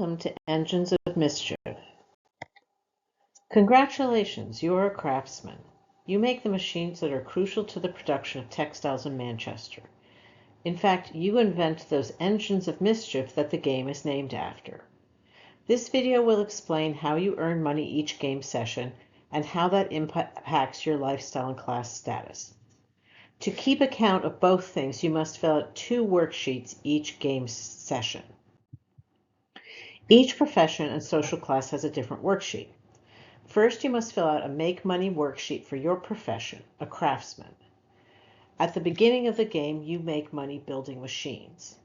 Welcome to Engines of Mischief. Congratulations, you are a craftsman. You make the machines that are crucial to the production of textiles in Manchester. In fact, you invent those engines of mischief that the game is named after. This video will explain how you earn money each game session and how that impacts your lifestyle and class status. To keep account of both things, you must fill out 2 worksheets each game session. Each profession and social class has a different worksheet. First, you must fill out a Make Money worksheet for your profession, a craftsman. At the beginning of the game, you make money building machines.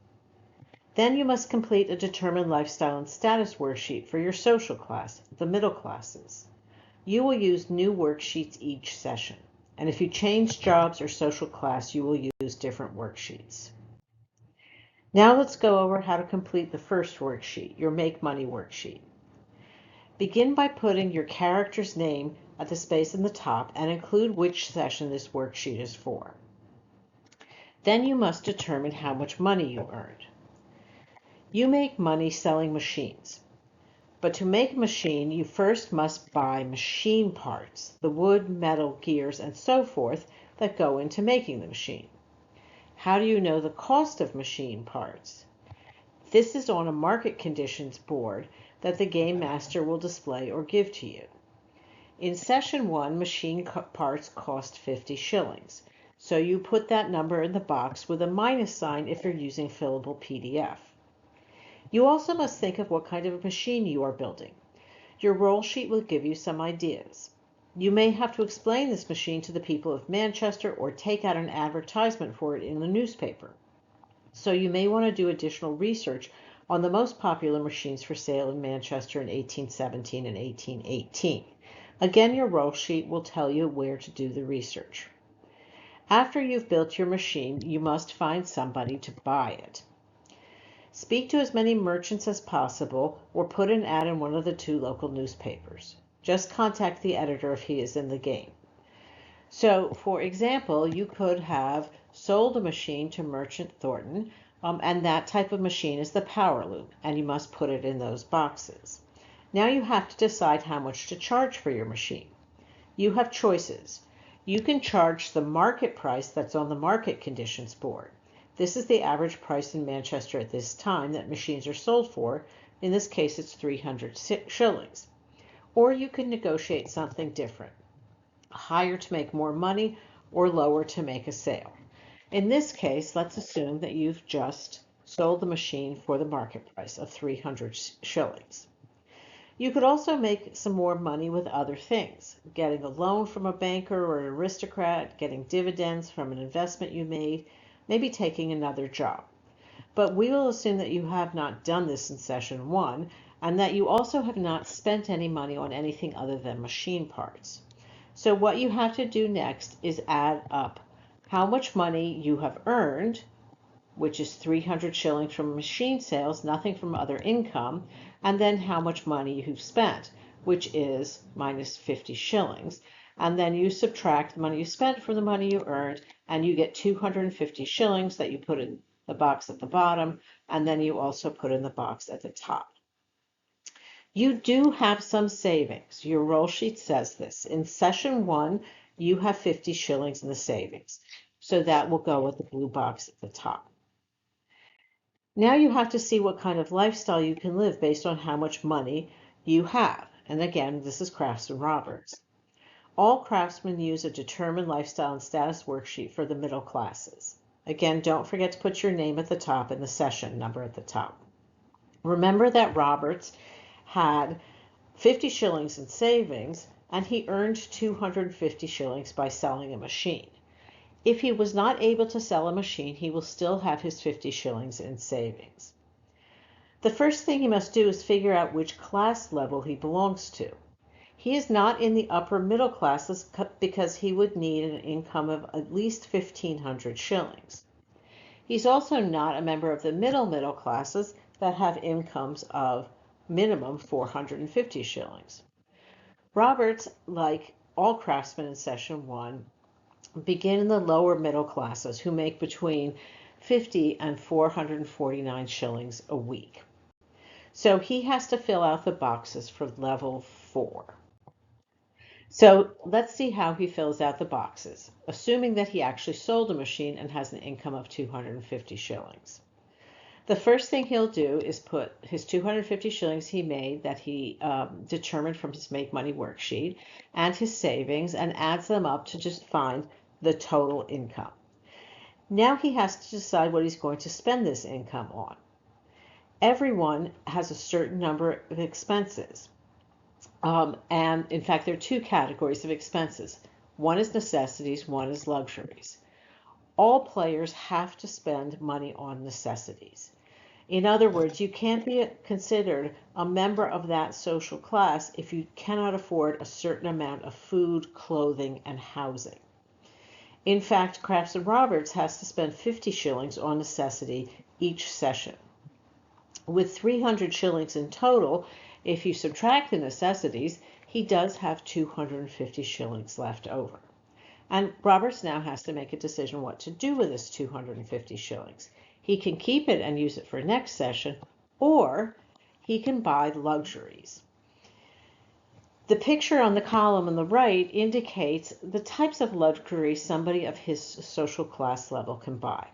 Then you must complete a Determine Lifestyle and Status worksheet for your social class, the middle classes. You will use new worksheets each session, and if you change jobs or social class, you will use different worksheets. Now let's go over how to complete the first worksheet, your Make Money worksheet. Begin by putting your character's name at the space in the top and include which session this worksheet is for. Then you must determine how much money you earned. You make money selling machines. But to make a machine, you first must buy machine parts, the wood, metal, gears, and so forth that go into making the machine. How do you know the cost of machine parts? This is on a market conditions board that the game master will display or give to you. In session 1, machine parts cost 50 shillings. So you put that number in the box with a minus sign if you're using fillable PDF. You also must think of what kind of a machine you are building. Your roll sheet will give you some ideas. You may have to explain this machine to the people of Manchester or take out an advertisement for it in the newspaper. So you may want to do additional research on the most popular machines for sale in Manchester in 1817 and 1818. Again, your roll sheet will tell you where to do the research. After you've built your machine, you must find somebody to buy it. Speak to as many merchants as possible or put an ad in one of the 2 local newspapers. Just contact the editor if he is in the game. So, for example, you could have sold a machine to Merchant Thornton, and that type of machine is the power loom, and you must put it in those boxes. Now you have to decide how much to charge for your machine. You have choices. You can charge the market price that's on the market conditions board. This is the average price in Manchester at this time that machines are sold for. In this case, it's 300 shillings. Or you can negotiate something different, higher to make more money or lower to make a sale. In this case, let's assume that you've just sold the machine for the market price of 300 shillings. You could also make some more money with other things, getting a loan from a banker or an aristocrat, getting dividends from an investment you made, maybe taking another job. But we will assume that you have not done this in session 1 and that you also have not spent any money on anything other than machine parts. So what you have to do next is add up how much money you have earned, which is 300 shillings from machine sales, nothing from other income, and then how much money you've spent, which is minus 50 shillings. And then you subtract the money you spent from the money you earned, and you get 250 shillings that you put in the box at the bottom, and then you also put in the box at the top. You do have some savings. Your roll sheet says this. In session 1, you have 50 shillings in the savings. So that will go with the blue box at the top. Now you have to see what kind of lifestyle you can live based on how much money you have. And again, this is Craftsmen Roberts. All craftsmen use a Determine Lifestyle and Status worksheet for the middle classes. Again, don't forget to put your name at the top and the session number at the top. Remember that Roberts had 50 shillings in savings and he earned 250 shillings by selling a machine. If he was not able to sell a machine, he will still have his 50 shillings in savings. The first thing he must do is figure out which class level he belongs to. He is not in the upper middle classes because he would need an income of at least 1,500 shillings. He's also not a member of the middle classes that have incomes of minimum 450 shillings. Roberts, like all craftsmen in session 1, begin in the lower middle classes who make between 50 and 449 shillings a week. So he has to fill out the boxes for level 4. So let's see how he fills out the boxes, assuming that he actually sold a machine and has an income of 250 shillings. The first thing he'll do is put his 250 shillings he made that he determined from his Make Money worksheet and his savings and adds them up to just find the total income. Now he has to decide what he's going to spend this income on. Everyone has a certain number of expenses. And in fact, there are two categories of expenses. One is necessities, one is luxuries. All players have to spend money on necessities. In other words, you can't be considered a member of that social class if you cannot afford a certain amount of food, clothing, and housing. In fact, Craftsman Roberts has to spend 50 shillings on necessity each session. With 300 shillings in total, if you subtract the necessities, he does have 250 shillings left over. And Roberts now has to make a decision what to do with this 250 shillings. He can keep it and use it for next session, or he can buy luxuries. The picture on the column on the right indicates the types of luxuries somebody of his social class level can buy.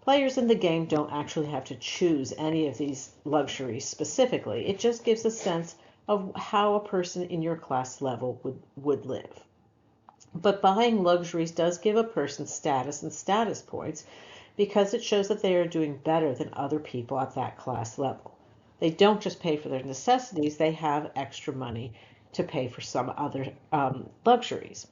Players in the game don't actually have to choose any of these luxuries specifically. It just gives a sense of how a person in your class level would live. But buying luxuries does give a person status and status points because it shows that they are doing better than other people at that class level. They don't just pay for their necessities, they have extra money to pay for some other luxuries.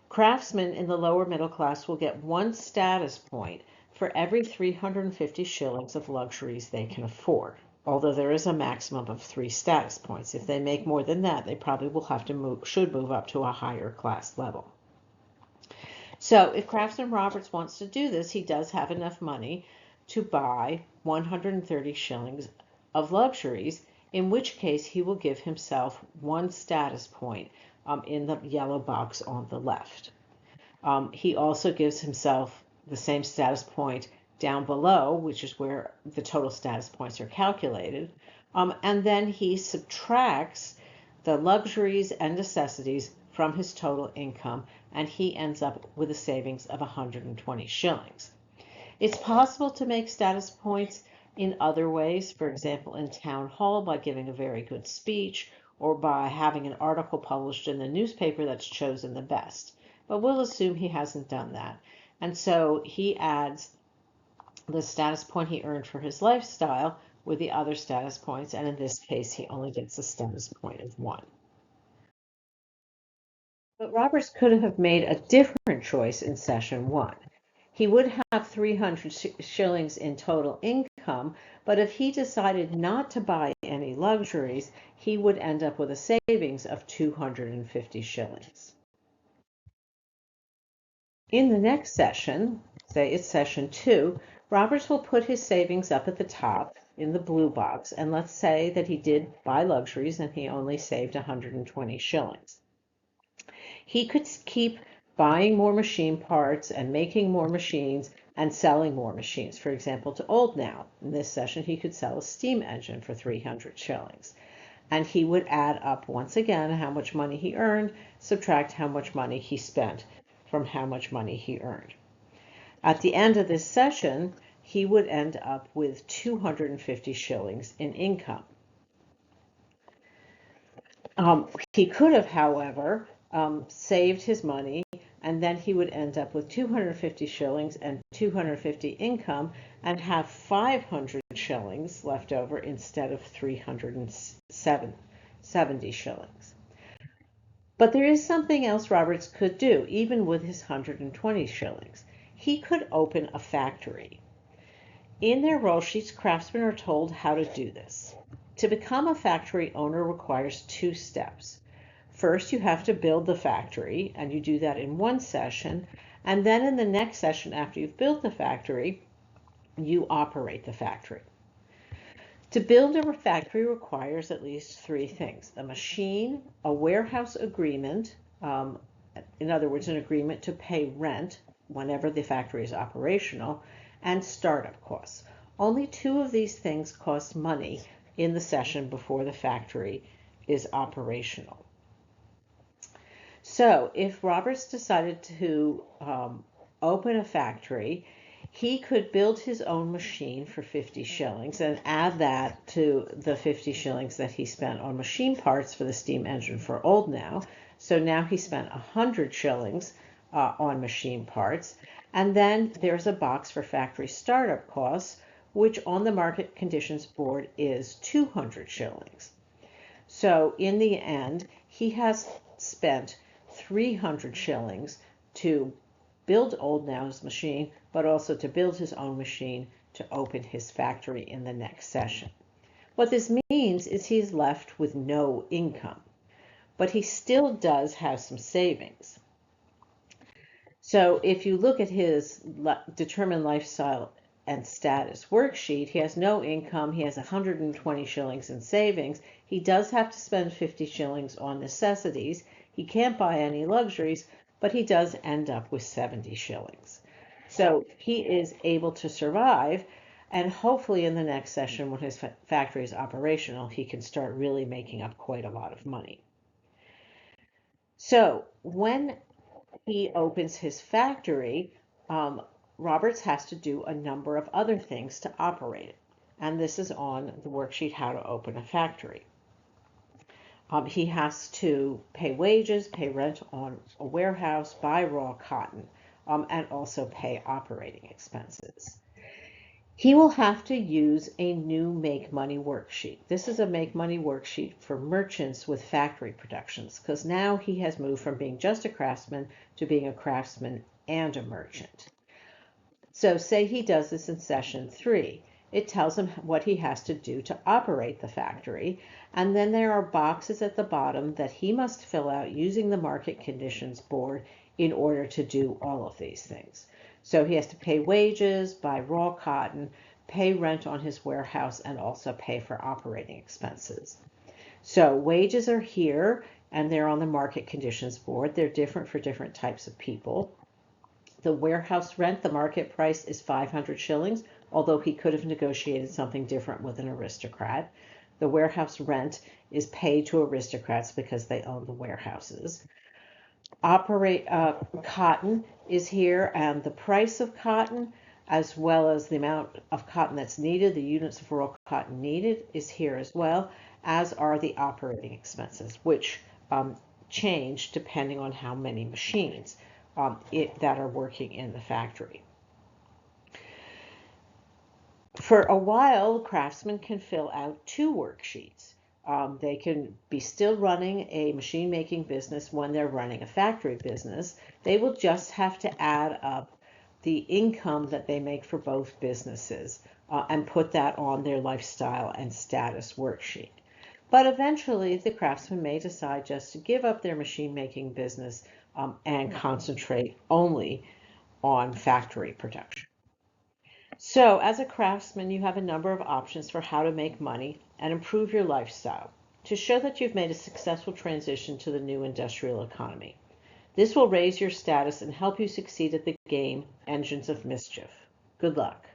Craftsmen in the lower middle class will get 1 status point for every 350 shillings of luxuries they can afford, although there is a maximum of 3 status points. If they make more than that, they probably will have to should move up to a higher class level. So if Craftsman Roberts wants to do this, he does have enough money to buy 130 shillings of luxuries, in which case he will give himself 1 status point in the yellow box on the left. He also gives himself the same status point down below, which is where the total status points are calculated. And then he subtracts the luxuries and necessities from his total income, and he ends up with a savings of 120 shillings. It's possible to make status points in other ways, for example, in town hall by giving a very good speech or by having an article published in the newspaper that's chosen the best. But we'll assume he hasn't done that. And so he adds the status point he earned for his lifestyle with the other status points, and in this case, he only gets a status point of 1. But Roberts could have made a different choice in session 1. He would have 300 shillings in total income, but if he decided not to buy any luxuries, he would end up with a savings of 250 shillings. In the next session, say it's session 2, Roberts will put his savings up at the top in the blue box, and let's say that he did buy luxuries and he only saved 120 shillings. He could keep buying more machine parts and making more machines and selling more machines. For example, to Old Now, in this session, he could sell a steam engine for 300 shillings. And he would add up once again how much money he earned, subtract how much money he spent from how much money he earned. At the end of this session, he would end up with 250 shillings in income. He could have, however, saved his money, and then he would end up with 250 shillings and 250 income and have 500 shillings left over instead of 370 shillings. But there is something else Roberts could do, even with his 120 shillings. He could open a factory. In their roll sheets, craftsmen are told how to do this. To become a factory owner requires 2 steps. First, you have to build the factory, and you do that in 1 session, and then in the next session after you've built the factory, you operate the factory. To build a factory requires at least 3 things: a machine, a warehouse agreement, in other words, an agreement to pay rent whenever the factory is operational, and startup costs. Only 2 of these things cost money in the session before the factory is operational. So if Roberts decided to open a factory, he could build his own machine for 50 shillings and add that to the 50 shillings that he spent on machine parts for the steam engine for Old Now. So now he spent 100 shillings on machine parts. And then there's a box for factory startup costs, which on the market conditions board is 200 shillings. So in the end, he has spent 300 shillings to build Old Now's machine, but also to build his own machine to open his factory in the next session. What this means is he's left with no income, but he still does have some savings. So if you look at his determined lifestyle and status worksheet, he has no income, he has 120 shillings in savings. He does have to spend 50 shillings on necessities. He can't buy any luxuries, but he does end up with 70 shillings. So he is able to survive, and hopefully in the next session when his factory is operational, he can start really making up quite a lot of money. So when he opens his factory, Roberts has to do a number of other things to operate it. And this is on the worksheet, How to Open a Factory. He has to pay wages, pay rent on a warehouse, buy raw cotton, and also pay operating expenses. He will have to use a new Make Money worksheet. This is a Make Money worksheet for merchants with factory productions, because now he has moved from being just a craftsman to being a craftsman and a merchant. So say he does this in session 3. It tells him what he has to do to operate the factory, and then there are boxes at the bottom that he must fill out using the market conditions board in order to do all of these things. So he has to pay wages, buy raw cotton, pay rent on his warehouse, and also pay for operating expenses. So wages are here, and they're on the market conditions board. They're different for different types of people. The warehouse rent, the market price is 500 shillings, although he could have negotiated something different with an aristocrat. The warehouse rent is paid to aristocrats because they own the warehouses. Cotton is here, and the price of cotton, as well as the amount of cotton that's needed, the units of raw cotton needed, is here as well, as are the operating expenses, which change depending on how many machines that are working in the factory. For a while, craftsmen can fill out 2 worksheets. They can be still running a machine making business when they're running a factory business. They will just have to add up the income that they make for both businesses and put that on their lifestyle and status worksheet. But eventually, the craftsman may decide just to give up their machine making business and concentrate only on factory production. So as a craftsman, you have a number of options for how to make money and improve your lifestyle to show that you've made a successful transition to the new industrial economy. This will raise your status and help you succeed at the game Engines of Mischief. Good luck.